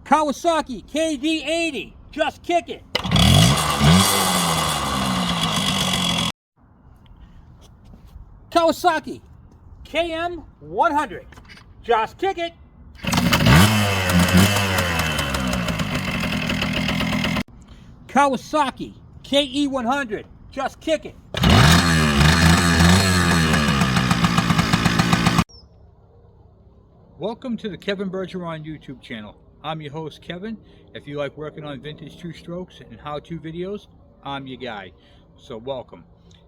Kawasaki KD80, just kick it. Kawasaki KM100, just kick it. Kawasaki KE100, just kick it. Welcome to the Kevin Bergeron YouTube channel. I'm your host, Kevin. If you like working on vintage two-strokes and how-to videos, I'm your guy. So welcome.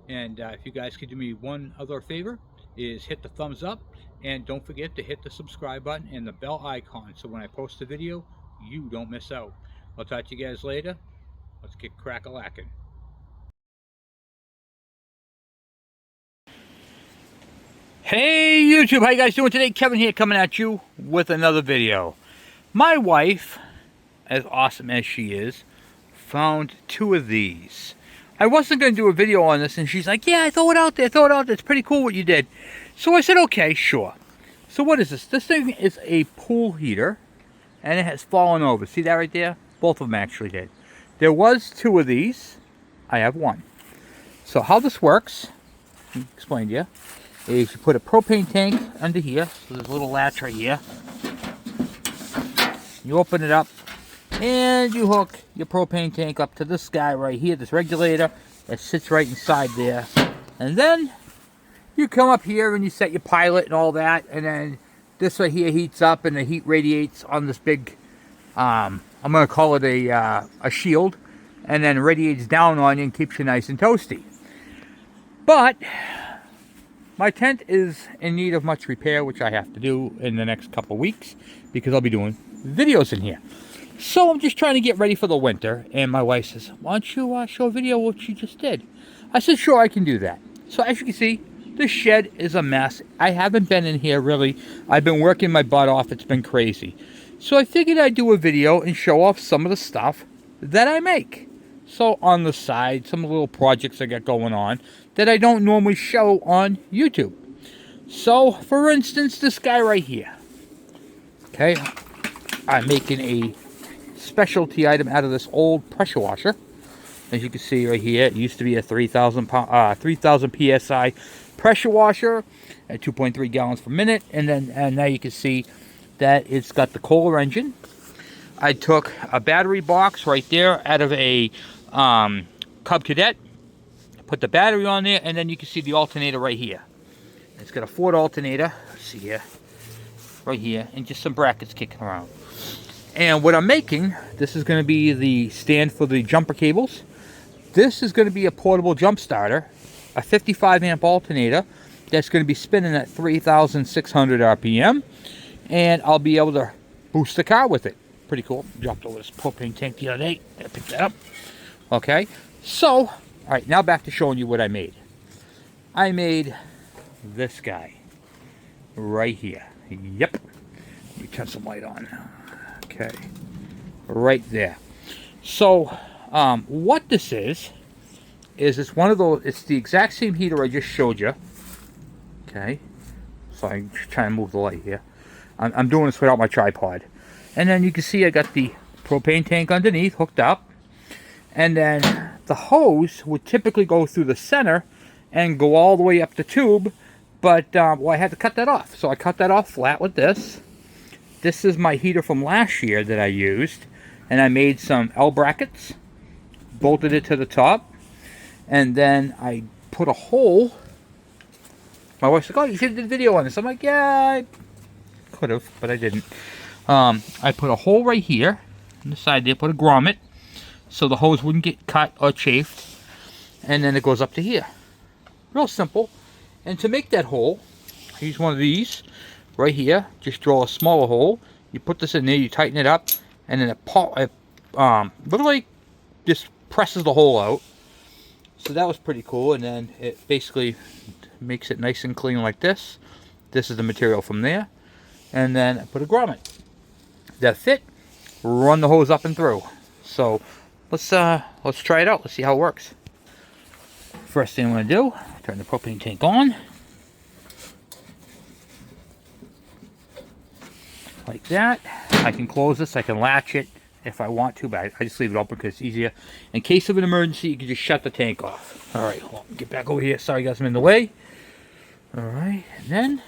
And if you guys could do me one other favor, is hit the thumbs up, and don't forget to hit the subscribe button and the bell icon so when I post a video, you don't miss out. I'll talk to you guys later. Let's get crack-a-lackin'. Hey YouTube, how you guys doing today? Kevin here, coming at you with another video. My wife, as awesome as she is, found two of these. I wasn't going to do a video on this, and she's like, yeah, throw it out there, throw it out there. It's pretty cool what you did. So I said, okay, sure. So what is this? This thing is a pool heater, and it has fallen over. See that right there? Both of them actually did. There was two of these. I have one. So how this works, let me explain to you, is you put a propane tank under here. So there's a little latch right here. You open it up, and you hook your propane tank up to this guy right here, this regulator that sits right inside there. And then you come up here and you set your pilot and all that, and then this right here heats up and the heat radiates on this big, I'm going to call it a shield, and then radiates down on you and keeps you nice and toasty. But my tent is in need of much repair, which I have to do in the next couple weeks because I'll be doing videos in here. So I'm just trying to get ready for the winter, and my wife says, why don't you show a video of what you just did? I said, sure, I can do that. So as you can see, the shed is a mess. I haven't been in here really. I've been working my butt off. It's been crazy. So I figured I'd do a video and show off some of the stuff that I make. So on the side, some little projects I got going on that I don't normally show on YouTube. So, for instance, this guy right here. Okay, I'm making a specialty item out of this old pressure washer. As you can see right here, it used to be a 3,000 PSI pressure washer at 2.3 gallons per minute. And now you can see that it's got the Kohler engine. I took a battery box right there out of a Cub Cadet, put the battery on there, and then you can see the alternator right here. It's got a Ford alternator, let's see here, right here, and just some brackets kicking around. And what I'm making, this is going to be the stand for the jumper cables. This is going to be a portable jump starter, a 55 amp alternator that's going to be spinning at 3,600 RPM, and I'll be able to boost the car with it. Pretty cool. Dropped over this propane tank the other day. I picked that up. Okay, so, all right, now back to showing you what I made. I made this guy right here. Yep. Let me turn some light on. Okay, right there. So, what this is it's one of those, it's the exact same heater I just showed you. Okay, so I'm trying to move the light here. I'm doing this without my tripod. And then you can see I got the propane tank underneath hooked up. And then the hose would typically go through the center and go all the way up the tube. But, well, I had to cut that off. So I cut that off flat with this. This is my heater from last year that I used. And I made some L brackets. Bolted it to the top. And then I put a hole. My wife's like, oh, you should have did a video on this. I'm like, yeah, I could have, but I didn't. I put a hole right here on the side there, put a grommet so the hose wouldn't get cut or chafed, and then it goes up to here. Real simple. And to make that hole, I use one of these right here. Just draw a smaller hole. You put this in there, you tighten it up, and then it literally just presses the hole out. So that was pretty cool, and then it basically makes it nice and clean like this. This is the material from there. And then I put a grommet. That fit, run the hose up and through. So let's try it out. Let's see how it works. First thing I'm going to do, turn the propane tank on. Like that. I can close this, I can latch it if I want to, but I just leave it open because it's easier. In case of an emergency, you can just shut the tank off. Alright, get back over here. Sorry guys, I'm in the way. Alright, and then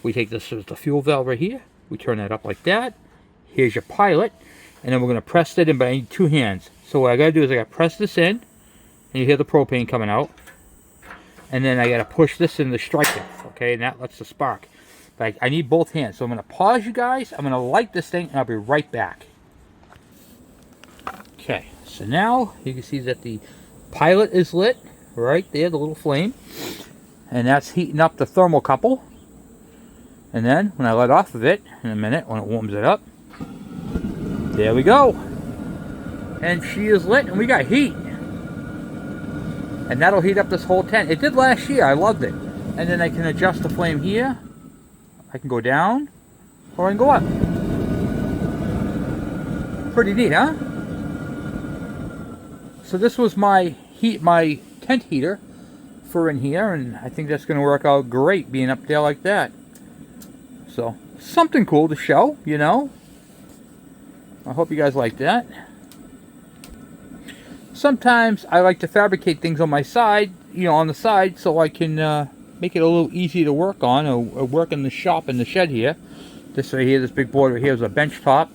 we take this as the fuel valve right here. We turn that up like that. Here's your pilot. And then we're going to press that in, but I need 2 hands. So what I got to do is I got to press this in. And you hear the propane coming out. And then I got to push this in to strike it. Okay, and that lets the spark. But I need both hands. So I'm going to pause you guys. I'm going to light this thing and I'll be right back. Okay, so now you can see that the pilot is lit. Right there, the little flame. And that's heating up the thermocouple. And then when I let off of it in a minute, when it warms it up, there we go. And she is lit and we got heat. And that'll heat up this whole tent. It did last year, I loved it. And then I can adjust the flame here. I can go down or I can go up. Pretty neat, huh? So this was my tent heater for in here, and I think that's going to work out great being up there like that. So something cool to show, you know. I hope you guys like that. Sometimes I like to fabricate things on my side, you know, on the side, so I can make it a little easy to work on, or work in the shop, in the shed here. This right here, this big board right here is a bench top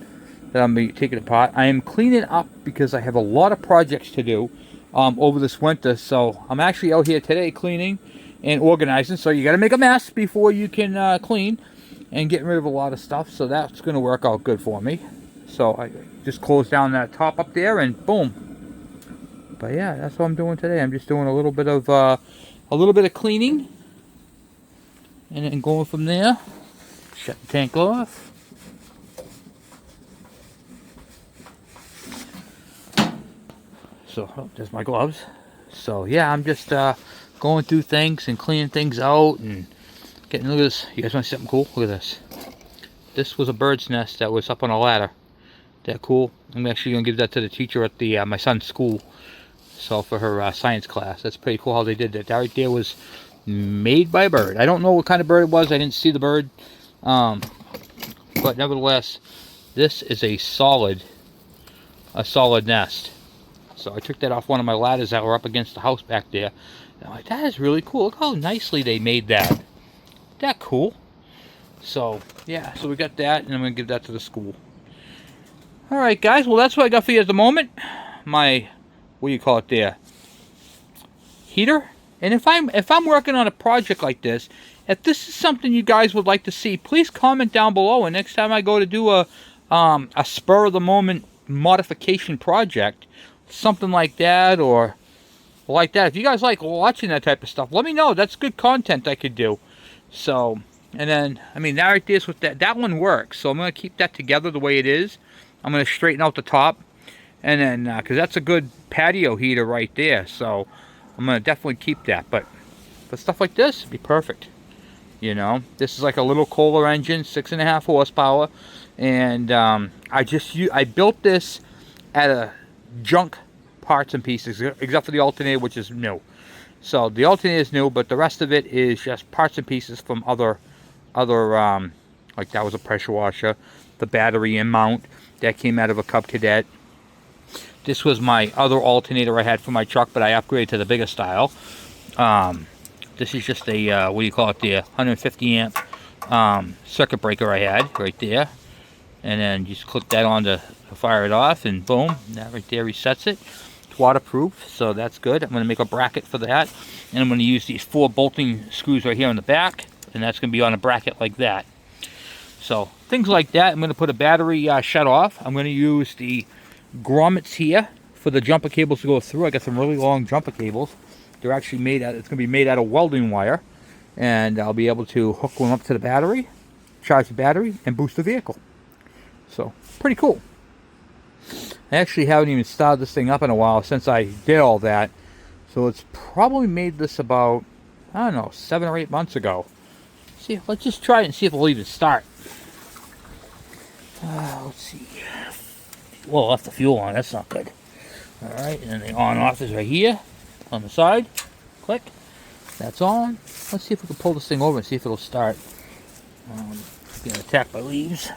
that I'm going to be taking apart. I am cleaning up because I have a lot of projects to do over this winter, so I'm actually out here today cleaning and organizing. So you got to make a mess before you can clean, and getting rid of a lot of stuff. So that's going to work out good for me. So I just close down that top up there and boom. But yeah, that's what I'm doing today. I'm just doing a little bit of cleaning, and then going from there. Shut the tank off. So oh, there's my gloves. So yeah, I'm just going through things and cleaning things out and getting. Look at this. You guys want to see something cool? Look at this. This was a bird's nest that was up on a ladder. That cool? I'm actually gonna give that to the teacher at the my son's school. So for her science class, that's pretty cool how they did that. That right there was made by a bird. I don't know what kind of bird it was. I didn't see the bird, but nevertheless, this is a solid nest. So I took that off one of my ladders that were up against the house back there. And I'm like, that is really cool. Look how nicely they made that. That cool. So yeah, so we got that, and I'm gonna give that to the school. All right, guys. Well, that's what I got for you at the moment. My, what do you call it there? Heater. And if I'm working on a project like this, if this is something you guys would like to see, please comment down below. And next time I go to do a spur of the moment modification project, something like that or like that. If you guys like watching that type of stuff, let me know. That's good content I could do. So, and then I mean, that right there is with that one works. So I'm gonna keep that together the way it is. I'm going to straighten out the top, and then because that's a good patio heater right there, so I'm going to definitely keep that. But for stuff like this, it'd be perfect. You know, this is like a little Kohler engine, 6.5 horsepower, and I built this at a junk parts and pieces, except for the alternator, which is new. So the alternator is new, but the rest of it is just parts and pieces from other like that was a pressure washer, the battery in mount. That came out of a Cub Cadet. This was my other alternator I had for my truck, but I upgraded to the bigger style. This is just a, what do you call it there, 150 amp circuit breaker I had right there. And then just click that on to fire it off, and boom, that right there resets it. It's waterproof, so that's good. I'm going to make a bracket for that. And I'm going to use these 4 bolting screws right here on the back, and that's going to be on a bracket like that. So things like that. I'm going to put a battery shut off. I'm going to use the grommets here for the jumper cables to go through. I got some really long jumper cables. They're actually made out. It's going to be made out of welding wire, and I'll be able to hook one up to the battery, charge the battery, and boost the vehicle. So pretty cool. I actually haven't even started this thing up in a while since I did all that. So it's probably made this about, I don't know, 7 or 8 months ago. See, let's just try it and see if it'll even start. Let's see. Well, left the fuel on. That's not good. All right, and then the on-off is right here on the side. Click. That's on. Let's see if we can pull this thing over and see if it'll start. Getting attacked by leaves.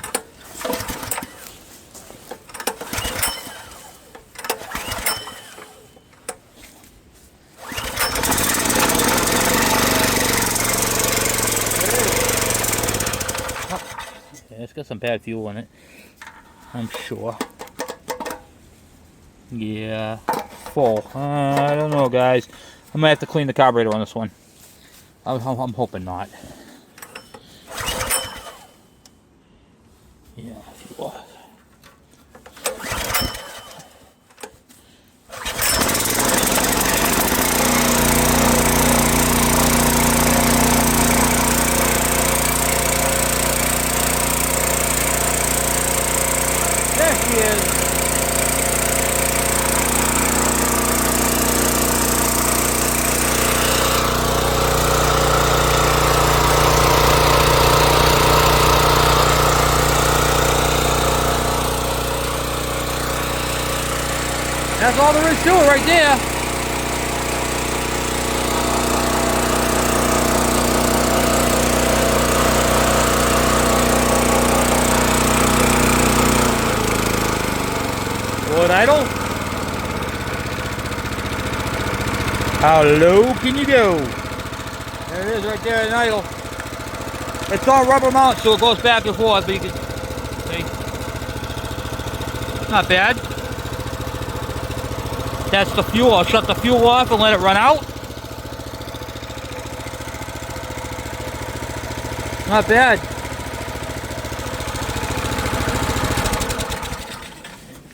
got some bad fuel in it, I'm sure. Yeah, full. I don't know, guys. I might have to clean the carburetor on this one. I'm hoping not. Yeah, fuel. There she is. That's all there is to it right there. Will it idle? How low can you go? There it is right there in idle. It's on rubber mount, so it goes back and forth, but you can see. Not bad. That's the fuel. I'll shut the fuel off and let it run out. Not bad.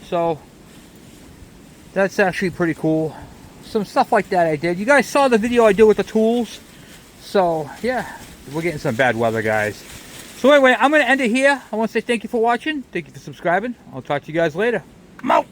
So that's actually pretty cool. Some stuff like that I did. You guys saw the video I did with the tools. So yeah, we're getting some bad weather, guys. So anyway, I'm going to end it here. I want to say thank you for watching. Thank you for subscribing. I'll talk to you guys later. I'm out.